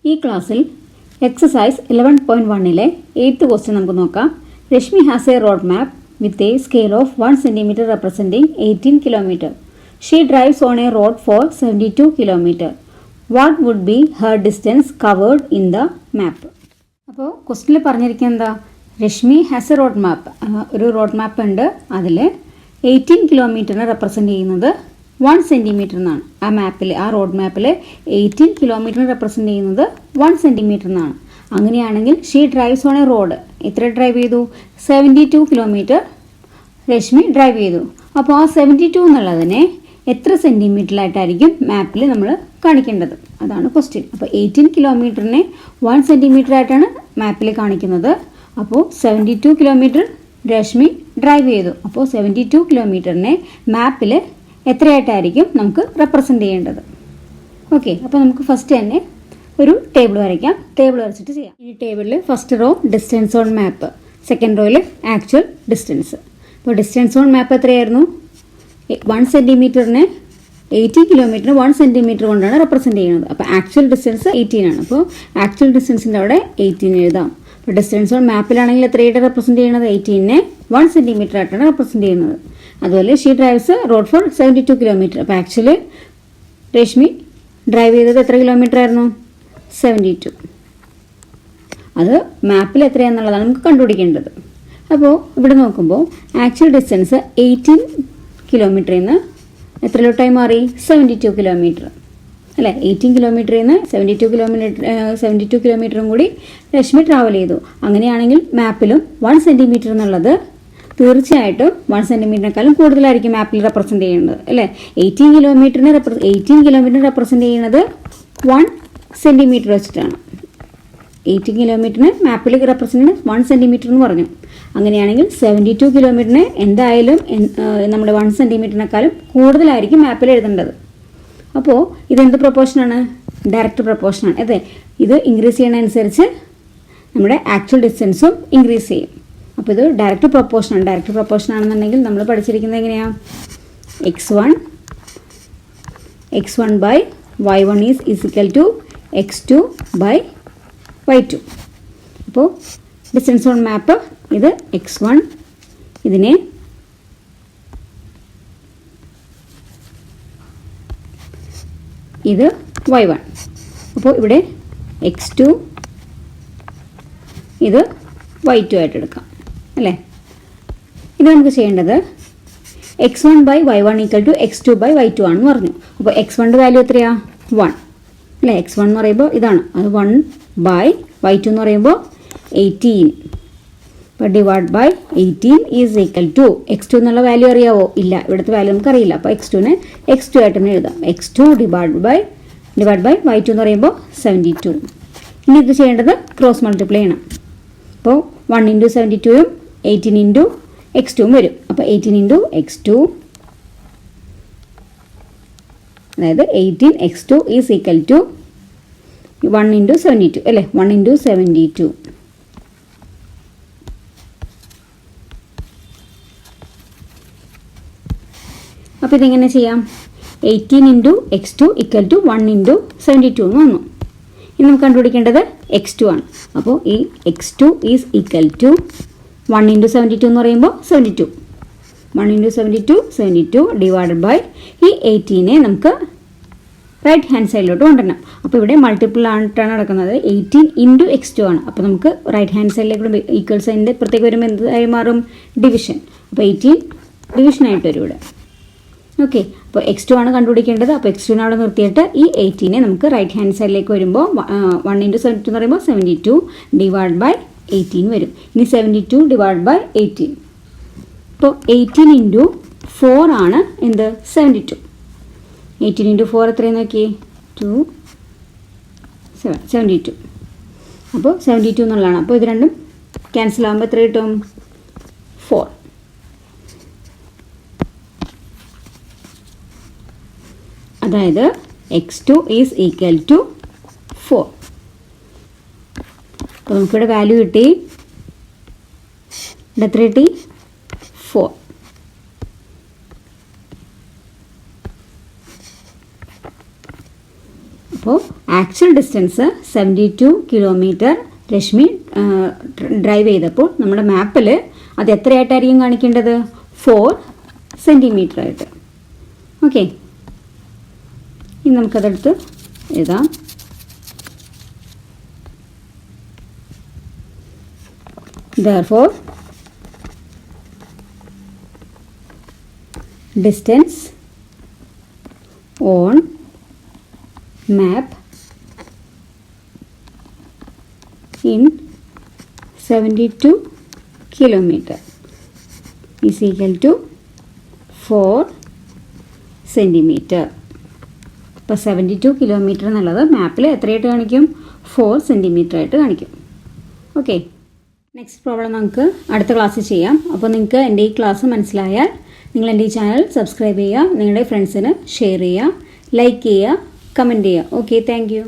ഈ ക്ലാസ്സിൽ exercise 11.1-ലെ 8th question നമുക്ക് നോക്കാം. Rashmi has a road map with a scale of 1 cm representing 18 km. She drives on a road for 72 km. What would be her distance covered in the map? അപ്പോൾ ക്വസ്റ്റ്യനിൽ പറഞ്ഞിരിക്കുന്നത് എന്താ? Rashmi has a road map, ഒരു road മാപ്പ് ഉണ്ട്. അതിൽ 18 കിലോമീറ്ററിനെ represent ചെയ്യുന്നത് 1 centimetre എന്നാണ്. ആ റോഡ് മാപ്പിൽ 18 കിലോമീറ്ററിനെ റെപ്രസെൻറ്റ് ചെയ്യുന്നത് 1 സെൻറ്റിമീറ്റർ എന്നാണ്. അങ്ങനെയാണെങ്കിൽ she drives on A road. എത്ര ഡ്രൈവ് ചെയ്തു? 72 കിലോമീറ്റർ രശ്മി ഡ്രൈവ് ചെയ്തു. അപ്പോൾ ആ 72 എന്നുള്ളതിനെ എത്ര സെൻറ്റിമീറ്ററിലായിട്ടായിരിക്കും മാപ്പിൽ നമ്മൾ കാണിക്കേണ്ടത്? അതാണ് ക്വസ്റ്റ്യൻ. അപ്പോൾ 18 കിലോമീറ്ററിനെ 1 സെൻറ്റിമീറ്റർ ആയിട്ടാണ് മാപ്പിൽ കാണിക്കുന്നത്. അപ്പോൾ 72 കിലോമീറ്റർ രശ്മി ഡ്രൈവ് ചെയ്തു. അപ്പോൾ 72 കിലോമീറ്ററിനെ മാപ്പിൽ എത്രയായിട്ടായിരിക്കും നമുക്ക് റെപ്രസെൻറ്റ് ചെയ്യേണ്ടത്? ഓക്കെ, അപ്പോൾ നമുക്ക് ഫസ്റ്റ് തന്നെ ഒരു ടേബിൾ വരയ്ക്കാം. ടേബിൾ വരച്ചിട്ട് ചെയ്യാം. ഈ ടേബിളിൽ first row distance on map, second റോയിൽ ആക്ച്വൽ ഡിസ്റ്റൻസ്. അപ്പോൾ ഡിസ്റ്റൻസ് ഓൺ മാപ്പ് എത്രയായിരുന്നു? 1 സെൻറ്റിമീറ്ററിന് 80 കിലോമീറ്ററിന് 1 സെൻറ്റിമീറ്റർ കൊണ്ടാണ് റെപ്രസെൻറ്റ് ചെയ്യുന്നത്. അപ്പോൾ ആക്ച്വൽ ഡിസ്റ്റൻസ് 18 ആണ്. അപ്പോൾ ആക്ച്വൽ ഡിസ്റ്റൻസിൻ്റെ അവിടെ 18 എഴുതാം. അപ്പോൾ ഡിസ്റ്റൻസ് ഓൺ മാപ്പിലാണെങ്കിൽ എത്രയായിട്ട് റെപ്രസെൻറ്റ് ചെയ്യുന്നത്? 18നെ 1 സെൻറ്റിമീറ്റർ ആയിട്ടാണ് റെപ്രസെൻറ്റ് ചെയ്യുന്നത്. അതുപോലെ she drives road for 72 kilometre. അപ്പോൾ ആക്ച്വലി രശ്മി ഡ്രൈവ് ചെയ്തത് എത്ര കിലോമീറ്റർ ആയിരുന്നു? 72. അത് മാപ്പിൽ എത്രയാണെന്നുള്ളതാണ് നമുക്ക് കണ്ടുപിടിക്കേണ്ടത്. അപ്പോൾ ഇവിടെ നോക്കുമ്പോൾ ആക്ച്വൽ ഡിസ്റ്റൻസ് 18 കിലോമീറ്ററിൽ നിന്ന് എത്രയിലോട്ടായി മാറി? 72 കിലോമീറ്റർ അല്ലേ? 18 കിലോമീറ്ററിൽ നിന്ന് 72 കിലോമീറ്ററും കൂടി രശ്മി ട്രാവൽ ചെയ്തു. അങ്ങനെയാണെങ്കിൽ മാപ്പിലും 1 സെൻറ്റിമീറ്റർ എന്നുള്ളത് തീർച്ചയായിട്ടും 1 സെൻറ്റിമീറ്ററിനേക്കാളും കൂടുതലായിരിക്കും മാപ്പിൽ റെപ്രസെൻറ്റ് ചെയ്യുന്നത് അല്ലേ? 18 കിലോമീറ്ററിനെ റെപ്രസെൻറ്റ് ചെയ്യുന്നത് 1 സെൻറ്റിമീറ്റർ വെച്ചിട്ടാണ്. 18 കിലോമീറ്ററിന് മാപ്പിൽ റെപ്രസെൻറ്റ് ചെയ്യുന്നത് 1 സെൻറ്റിമീറ്റർ എന്ന് പറഞ്ഞു. അങ്ങനെയാണെങ്കിൽ 72 കിലോമീറ്ററിന് എന്തായാലും നമ്മുടെ 1 സെൻറ്റിമീറ്ററിനേക്കാളും കൂടുതലായിരിക്കും മാപ്പിൽ എഴുതേണ്ടത്. അപ്പോൾ ഇതെന്ത് പ്രൊപ്പോർഷനാണ്? ഡയറക്റ്റ് പ്രൊപ്പോർഷനാണ്. അതെ, ഇത് ഇൻക്രീസ് ചെയ്യുന്നതനുസരിച്ച് നമ്മുടെ ആക്ച്വൽ ഡിസ്റ്റൻസും ഇൻക്രീസ് ചെയ്യും. അപ്പോൾ ഇത് ഡയറക്റ്റ് പ്രൊപ്പോർഷനാണ്. ഡയറക്റ്റ് പ്രൊപ്പോർഷൻ ആണെന്നുണ്ടെങ്കിൽ നമ്മൾ പഠിച്ചിരിക്കുന്നത് എങ്ങനെയാണ്? x1 by y1 is equal to x2 by y2. അപ്പോൾ ഡിസ്റ്റൻസ് ഓൺ മാപ്പ് ഇത് x1, ഇതിനെ ഇത് y1. അപ്പോൾ ഇവിടെ x2, ഇത് y2 ആയിട്ട് എടുക്കാം അല്ലേ? ഇത് നമുക്ക് ചെയ്യേണ്ടത് x1 by y1 equal to x2 by y2 ആണെന്ന് പറഞ്ഞു. അപ്പോൾ x1ൻ്റെ വാല്യൂ എത്രയാ? 1 അല്ലേ? x1 എന്ന് പറയുമ്പോൾ ഇതാണ്, അത് 1 by y2 എന്ന് പറയുമ്പോൾ 18. അപ്പോൾ divide by 18 is equal to x2 എന്നുള്ള വാല്യൂ അറിയാവോ? ഇല്ല, ഇവിടുത്തെ വാല്യൂ നമുക്ക് അറിയില്ല. അപ്പോൾ x2നെ x2 ആയിട്ട് തന്നെ എഴുതാം. x2 ഡിവൈഡ് ബൈ y2 എന്ന് പറയുമ്പോൾ 72. ഇനി ഇത് ചെയ്യേണ്ടത് ക്രോസ് മൾട്ടിപ്ലൈ ചെയ്യണം. അപ്പോൾ 1 ഇൻറ്റു 72ഉം 18 ഇൻറ്റു x2ഉം വരും. അപ്പോൾ 18 ഇൻറ്റു x2, അതായത് 18x2 is equal to 1 into 72 അല്ലേ? 1 ഇൻറ്റു 72. അപ്പോൾ ഇതെങ്ങനെ ചെയ്യാം? 18 into x2 equal to 1 into 72 എന്ന് വന്നു. ഇനി നമുക്ക് കണ്ടുപിടിക്കേണ്ടത് x2 ആണ്. അപ്പോൾ ഈ x2 is equal to 1 into 72 എന്ന് പറയുമ്പോൾ 72. 1 ഇൻറ്റു 72 ഡിവൈഡഡ് ബൈ ഈ 18നെ നമുക്ക് റൈറ്റ് ഹാൻഡ് സൈഡിലോട്ട് കൊണ്ടുവരണം. അപ്പോൾ ഇവിടെ മൾട്ടിപ്പിൾ ആയിട്ടാണ് നടക്കുന്നത്. 18 ഇൻറ്റു x2 ആണ്. അപ്പോൾ നമുക്ക് റൈറ്റ് ഹാൻഡ് സൈഡിലേക്ക് ഈക്വൽ സൈനിൻ്റെ പുറത്തേക്ക് വരുമ്പോൾ എന്തായി മാറും? ഡിവിഷൻ. അപ്പോൾ 18 ഡിവിഷനായിട്ട് വരും ഇവിടെ. ഓക്കെ, അപ്പോൾ x2 ആണ് കണ്ടുപിടിക്കേണ്ടത്. അപ്പോൾ x2നെ അവിടെ നിർത്തിയിട്ട് ഈ 18നെ നമുക്ക് റൈറ്റ് ഹാൻഡ് സൈഡിലേക്ക് വരുമ്പോൾ 1 ഇൻറ്റു 72 എന്ന് പറയുമ്പോൾ 72 ഡിവൈഡ് ബൈ 18 വരും. ഇനി 72 ഡിവൈഡ് ബൈ 18. അപ്പോൾ 18 ഇൻറ്റു 4 ആണ് എന്ത്? 72. 18 ഇൻറ്റു 4 എത്രയും നോക്കി? 72. അപ്പോൾ 72 എന്നുള്ളതാണ്. അപ്പോൾ ഇത് രണ്ടും ക്യാൻസൽ ആകുമ്പോൾ എത്ര കിട്ടും? 4. അതായത് x2 ഈസ് ഈക്വൽ ടു 4. അപ്പോൾ നമുക്കിവിടെ വാല്യൂ കിട്ടി. ഇവിടെ എത്ര കിട്ടി? 4. അപ്പോൾ actual distance 72 kilometre Rashmi drive ചെയ്തപ്പോൾ നമ്മുടെ മാപ്പിൽ അത് എത്രയായിട്ടായിരിക്കും കാണിക്കേണ്ടത്? 4 സെൻറ്റിമീറ്റർ ആയിട്ട്. ഓക്കെ, ഇനി നമുക്കതെടുത്ത് എഴുതാം. Therefore, distance on map in 72 kilometer is equal to 4 centimeter. ഇപ്പോൾ 72 കിലോമീറ്റർ എന്നുള്ളത് മാപ്പിൽ എത്രയായിട്ട് കാണിക്കും? 4 സെൻറ്റിമീറ്റർ ആയിട്ട് കാണിക്കും. ഓക്കെ, നെക്സ്റ്റ് പ്രോബ്ലം നമുക്ക് അടുത്ത ക്ലാസ്സിൽ ചെയ്യാം. അപ്പോൾ നിങ്ങൾക്ക് എൻ്റെ ഈ ക്ലാസ് മനസ്സിലായാൽ നിങ്ങൾ എൻ്റെ ഈ ചാനൽ സബ്സ്ക്രൈബ് ചെയ്യുക, നിങ്ങളുടെ ഫ്രണ്ട്സിന് ഷെയർ ചെയ്യുക, ലൈക്ക് ചെയ്യുക, കമൻറ്റ് ചെയ്യുക. Okay, thank you.